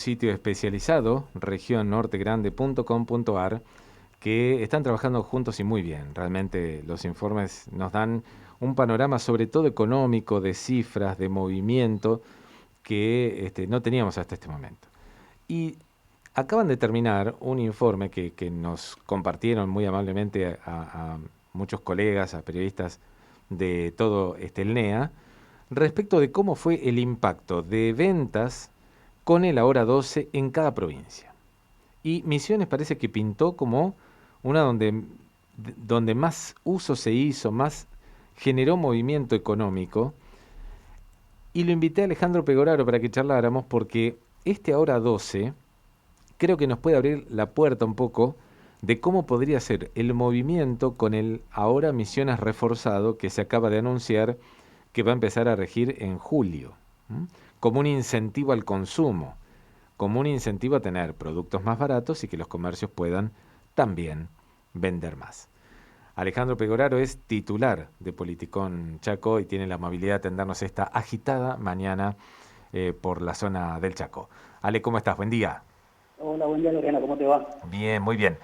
Sitio especializado, regionnortegrande.com.ar, que están trabajando juntos y muy bien. Realmente los informes nos dan un panorama sobre todo económico, de cifras, de movimiento, que no teníamos hasta este momento. Y acaban de terminar un informe que nos compartieron muy amablemente a muchos colegas, a periodistas de todo el NEA, respecto de cómo fue el impacto de ventas con el Ahora 12 en cada provincia. Y Misiones parece que pintó como una donde más uso se hizo, más generó movimiento económico. Y lo invité a Alejandro Pegoraro para que charláramos porque este Ahora 12 creo que nos puede abrir la puerta un poco de cómo podría ser el movimiento con el Ahora Misiones reforzado que se acaba de anunciar que va a empezar a regir en julio, ¿m? Como un incentivo al consumo, como un incentivo a tener productos más baratos y que los comercios puedan también vender más. Alejandro Pegoraro es titular de Politicón Chaco y tiene la amabilidad de atendernos esta agitada mañana por la zona del Chaco. Ale, ¿cómo estás? Buen día. Hola, buen día Lorena, ¿cómo te va? Bien, muy bien.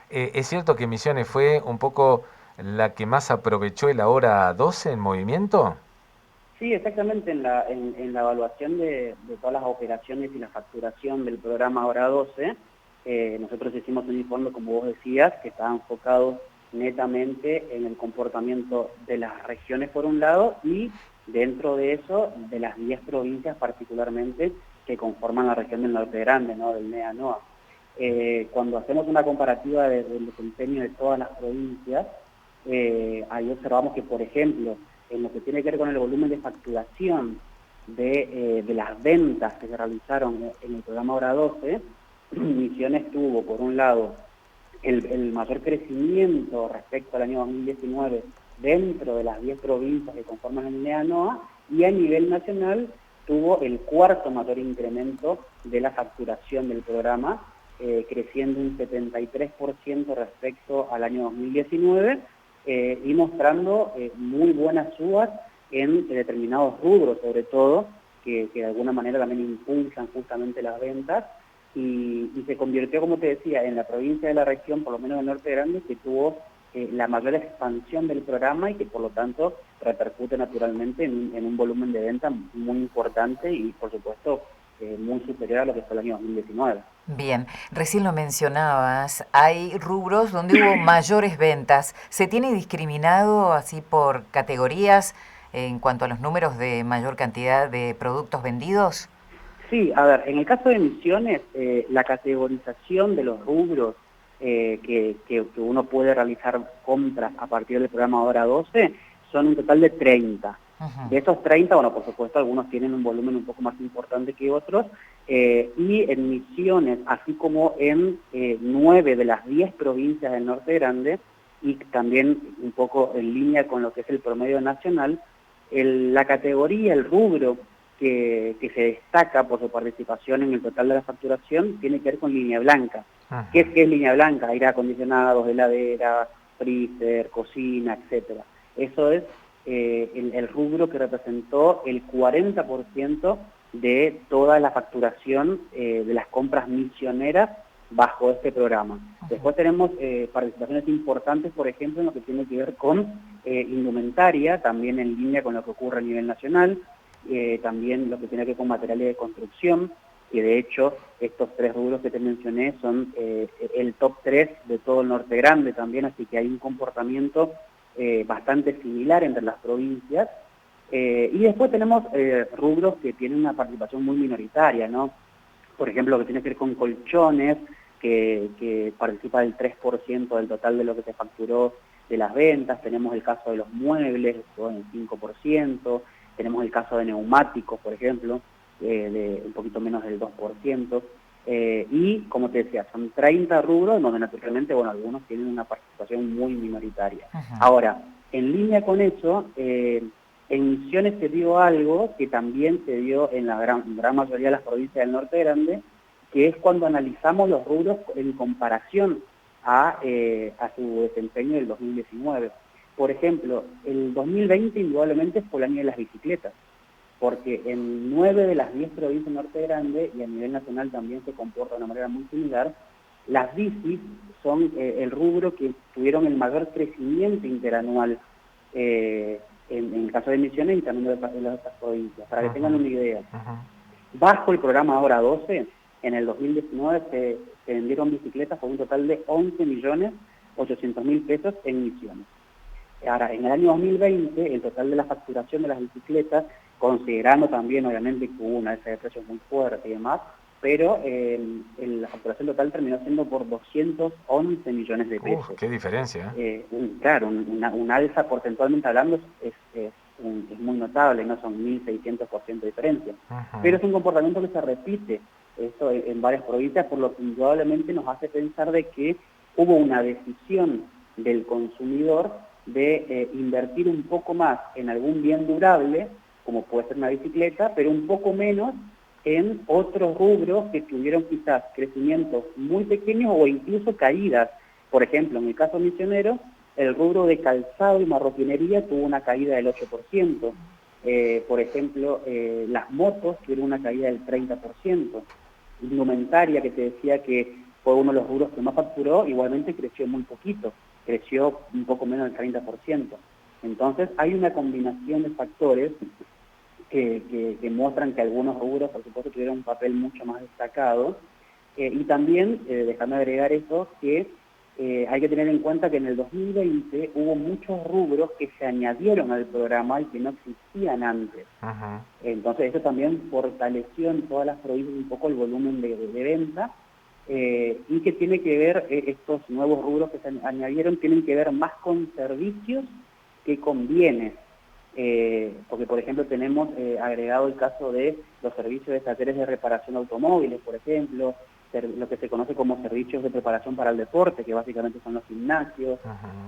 ¿Es cierto que Misiones fue un poco la que más aprovechó el Ahora 12 en movimiento? Sí, exactamente, en la evaluación de todas las operaciones y la facturación del programa Hora 12, nosotros hicimos un informe, como vos decías, que estaba enfocado netamente en el comportamiento de las regiones por un lado y dentro de eso de las 10 provincias particularmente que conforman la región del Norte Grande, ¿no? Del NEA-NOA. Cuando hacemos una comparativa del desempeño de todas las provincias, ahí observamos que, por ejemplo, en lo que tiene que ver con el volumen de facturación de las ventas que se realizaron en el programa Hora 12, Misiones tuvo, por un lado, el mayor crecimiento respecto al año 2019 dentro de las 10 provincias que conforman el NEA-NOA, y a nivel nacional tuvo el cuarto mayor incremento de la facturación del programa, creciendo un 73% respecto al año 2019, y mostrando muy buenas subas en determinados rubros, sobre todo, que de alguna manera también impulsan justamente las ventas, y se convirtió, como te decía, en la provincia de la región, por lo menos del Norte Grande, que tuvo la mayor expansión del programa y que por lo tanto repercute naturalmente en un volumen de venta muy importante y por supuesto muy superior a lo que fue el año 2019. Bien, recién lo mencionabas, hay rubros donde hubo mayores ventas. ¿Se tiene discriminado así por categorías en cuanto a los números de mayor cantidad de productos vendidos? Sí, a ver, en el caso de Misiones, la categorización de los rubros que uno puede realizar compras a partir del programa Hora 12 son un total de 30. Ujú. De esos 30, bueno, por supuesto, algunos tienen un volumen un poco más importante que otros, y en Misiones, así como en 9 de las 10 provincias del Norte Grande, y también un poco en línea con lo que es el promedio nacional, la categoría, el rubro que se destaca por su participación en el total de la facturación tiene que ver con línea blanca. Ajá. Qué es línea blanca? Aire acondicionados, heladera, freezer, cocina, etcétera. Eso es el rubro que representó el 40% de toda la facturación de las compras misioneras bajo este programa. Después tenemos participaciones importantes, por ejemplo, en lo que tiene que ver con indumentaria, también en línea con lo que ocurre a nivel nacional, también lo que tiene que ver con materiales de construcción, y de hecho estos tres rubros que te mencioné son el top 3 de todo el Norte Grande también, así que hay un comportamiento bastante similar entre las provincias. Y después tenemos rubros que tienen una participación muy minoritaria, ¿no? Por ejemplo, lo que tiene que ver con colchones, que participa del 3% del total de lo que se facturó de las ventas. Tenemos el caso de los muebles, con el 5%. Tenemos el caso de neumáticos, por ejemplo, de un poquito menos del 2%. Y, como te decía, son 30 rubros donde naturalmente, bueno, algunos tienen una participación muy minoritaria. Ujú. Ahora, en línea con eso, en Misiones se dio algo que también se dio en la gran mayoría de las provincias del Norte Grande, que es cuando analizamos los rubros en comparación a su desempeño del 2019. Por ejemplo, el 2020 indudablemente fue el año de las bicicletas. porque en 9 de las 10 provincias Norte Grande, y a nivel nacional también se comporta de una manera muy similar, las bicis son el rubro que tuvieron el mayor crecimiento interanual en el caso de Misiones y también de las otras provincias, para que tengan una idea. Bajo el programa Ahora 12, en el 2019 se vendieron bicicletas por un total de 11.800.000 pesos en Misiones. Ahora, en el año 2020, el total de la facturación de las bicicletas, considerando también, obviamente, que hubo una alza de precios muy fuerte y demás, pero la facturación total terminó siendo por 211 millones de pesos. ¡Qué diferencia! Claro, una alza porcentualmente hablando es muy notable, no son 1.600% de diferencia. Pero es un comportamiento que se repite esto en varias provincias, por lo que indudablemente nos hace pensar de que hubo una decisión del consumidor de invertir un poco más en algún bien durable, como puede ser una bicicleta, pero un poco menos en otros rubros que tuvieron quizás crecimientos muy pequeños o incluso caídas. Por ejemplo, en el caso misionero, el rubro de calzado y marroquinería tuvo una caída del 8%. Por ejemplo, las motos tuvieron una caída del 30%. Indumentaria, que te decía que fue uno de los rubros que más facturó, igualmente creció muy poquito, creció un poco menos del 30%. Entonces, hay una combinación de factores que muestran que algunos rubros, por supuesto, tuvieron un papel mucho más destacado. Y también, déjame agregar eso, que hay que tener en cuenta que en el 2020 hubo muchos rubros que se añadieron al programa y que no existían antes. Entonces eso también fortaleció en todas las provincias un poco el volumen de venta, y que tiene que ver, estos nuevos rubros que se añadieron tienen que ver más con servicios que con bienes. Porque, por ejemplo, tenemos agregado el caso de los servicios de talleres de reparación de automóviles, por ejemplo, lo que se conoce como servicios de preparación para el deporte, que básicamente son los gimnasios,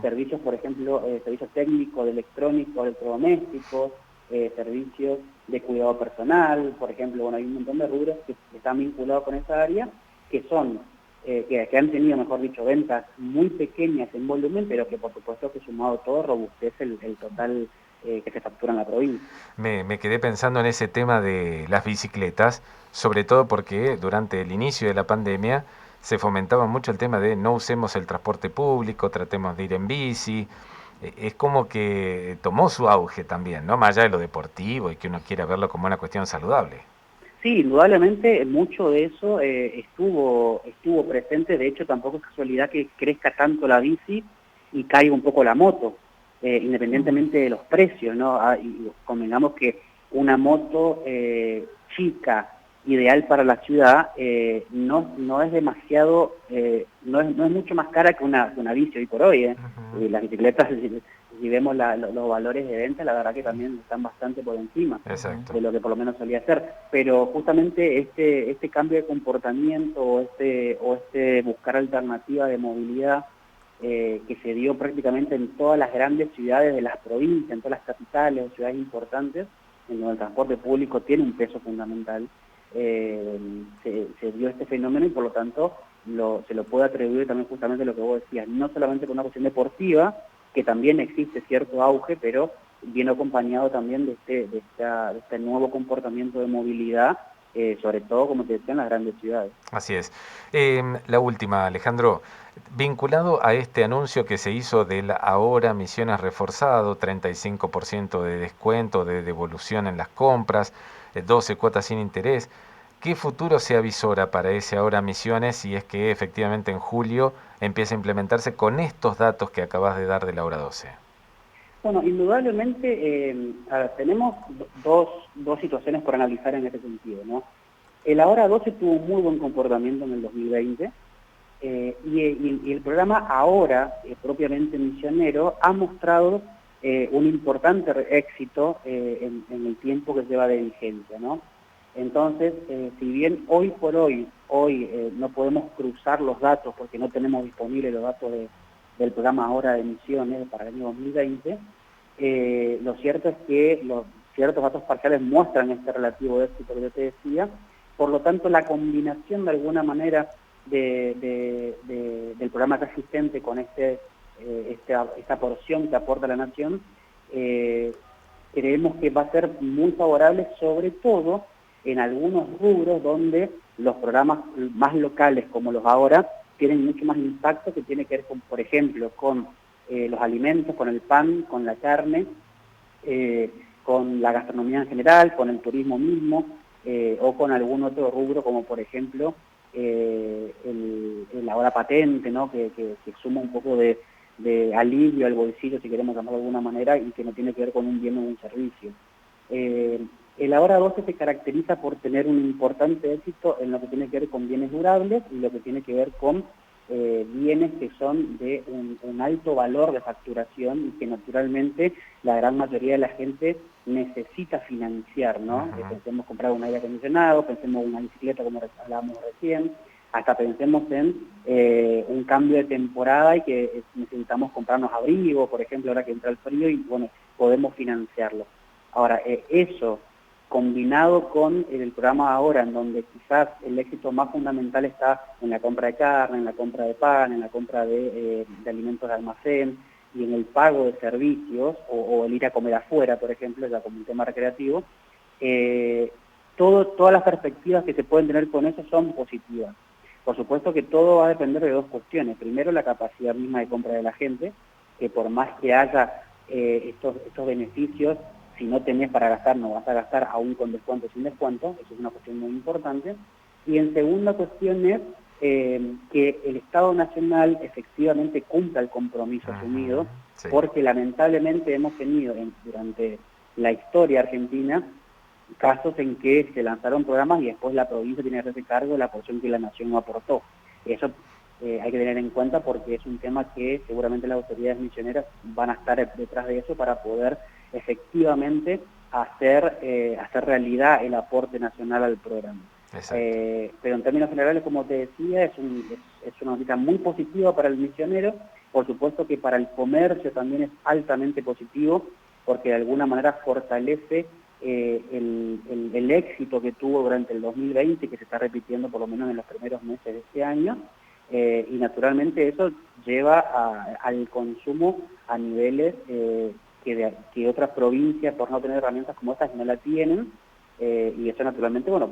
servicios, por ejemplo, servicios técnicos, de electrónicos, electrodomésticos, servicios de cuidado personal, por ejemplo. Bueno, hay un montón de rubros que están vinculados con esa área, que son, que han tenido, mejor dicho, ventas muy pequeñas en volumen, pero que por supuesto que sumado todo robustece el total que se factura en la provincia. Me quedé pensando en ese tema de las bicicletas, sobre todo porque durante el inicio de la pandemia se fomentaba mucho el tema de no usemos el transporte público, tratemos de ir en bici. Es como que tomó su auge también, ¿no? Más allá de lo deportivo y que uno quiera verlo como una cuestión saludable. Sí, indudablemente mucho de eso estuvo presente. De hecho, tampoco es casualidad que crezca tanto la bici y caiga un poco la moto, independientemente de los precios, ¿no? Y convengamos que una moto chica, ideal para la ciudad, no es demasiado, no es mucho más cara que una bici hoy por hoy. Las bicicletas, si vemos los valores de venta, la verdad que también están bastante por encima de lo que por lo menos solía ser. Pero justamente este cambio de comportamiento o este buscar alternativa de movilidad que se dio prácticamente en todas las grandes ciudades de las provincias, en todas las capitales o ciudades importantes, en donde el transporte público tiene un peso fundamental, se dio este fenómeno y por lo tanto se lo puede atribuir también justamente a lo que vos decías, no solamente con una cuestión deportiva, que también existe cierto auge, pero viene acompañado también de este nuevo comportamiento de movilidad, sobre todo, como te decía, en las grandes ciudades. Así es. La última, Alejandro, vinculado a este anuncio que se hizo del ahora Misiones reforzado, 35% de descuento, de devolución en las compras, 12 cuotas sin interés, ¿qué futuro se avisora para ese ahora Misiones si es que efectivamente en julio empieza a implementarse con estos datos que acabas de dar del ahora 12? Bueno, indudablemente tenemos dos situaciones por analizar en este sentido, ¿no? El Ahora 12 tuvo un muy buen comportamiento en el 2020, y el programa Ahora, propiamente misionero, ha mostrado un importante éxito en el tiempo que lleva de vigencia, ¿no? Entonces, si bien hoy por hoy no podemos cruzar los datos porque no tenemos disponibles los datos del programa Ahora de Misiones para el año 2020, lo cierto es que ciertos datos parciales muestran este relativo éxito que yo te decía. Por lo tanto, la combinación de alguna manera del programa ya existente con esta porción que aporta la Nación creemos que va a ser muy favorable, sobre todo en algunos rubros donde los programas más locales como los ahora tienen mucho más impacto, que tiene que ver con, por ejemplo, con los alimentos, con el pan, con la carne, con la gastronomía en general, con el turismo mismo, o con algún otro rubro como por ejemplo el ahora patente, ¿no? que suma un poco de alivio al bolsillo, si queremos llamarlo de alguna manera, y que no tiene que ver con un bien o un servicio. El Ahora 12 se caracteriza por tener un importante éxito en lo que tiene que ver con bienes durables y lo que tiene que ver con bienes que son de un alto valor de facturación y que naturalmente la gran mayoría de la gente necesita financiar, ¿no? Pensemos comprar un aire acondicionado, pensemos una bicicleta como hablábamos recién, hasta pensemos en un cambio de temporada y que necesitamos comprarnos abrigos, por ejemplo, ahora que entra el frío y bueno, podemos financiarlo. Ahora, eso combinado con el programa ahora, en donde quizás el éxito más fundamental está en la compra de carne, en la compra de pan, en la compra de alimentos de almacén y en el pago de servicios, o el ir a comer afuera, por ejemplo, ya como un tema recreativo, todas las perspectivas que se pueden tener con eso son positivas. Por supuesto que todo va a depender de dos cuestiones. Primero, la capacidad misma de compra de la gente, que por más que haya estos beneficios, si no tenés para gastar, no vas a gastar aún con descuento o sin descuento. Eso es una cuestión muy importante. Y en segunda cuestión es que el Estado Nacional efectivamente cumpla el compromiso asumido, sí. Porque lamentablemente hemos tenido durante la historia argentina casos en que se lanzaron programas y después la provincia tiene que hacerse cargo de la porción que la nación no aportó. Eso hay que tener en cuenta porque es un tema que seguramente las autoridades misioneras van a estar detrás de eso para poder efectivamente hacer realidad el aporte nacional al programa. Pero en términos generales, como te decía, es una noticia muy positiva para el misionero. Por supuesto que para el comercio también es altamente positivo porque de alguna manera fortalece el éxito que tuvo durante el 2020, que se está repitiendo por lo menos en los primeros meses de este año, y naturalmente eso lleva al consumo a niveles que otras provincias, por no tener herramientas como estas, no la tienen, y eso naturalmente, bueno,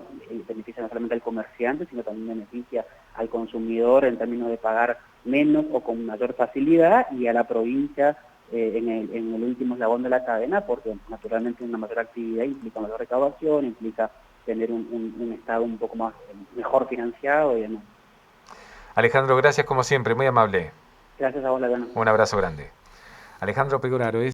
beneficia no solamente al comerciante, sino también beneficia al consumidor en términos de pagar menos o con mayor facilidad, y a la provincia en el último eslabón de la cadena, porque naturalmente una mayor actividad implica mayor recaudación, implica tener un Estado un poco mejor financiado y demás. Alejandro, gracias como siempre, muy amable. Gracias a vos, Ladano. Un abrazo grande. Alejandro Pegoraro es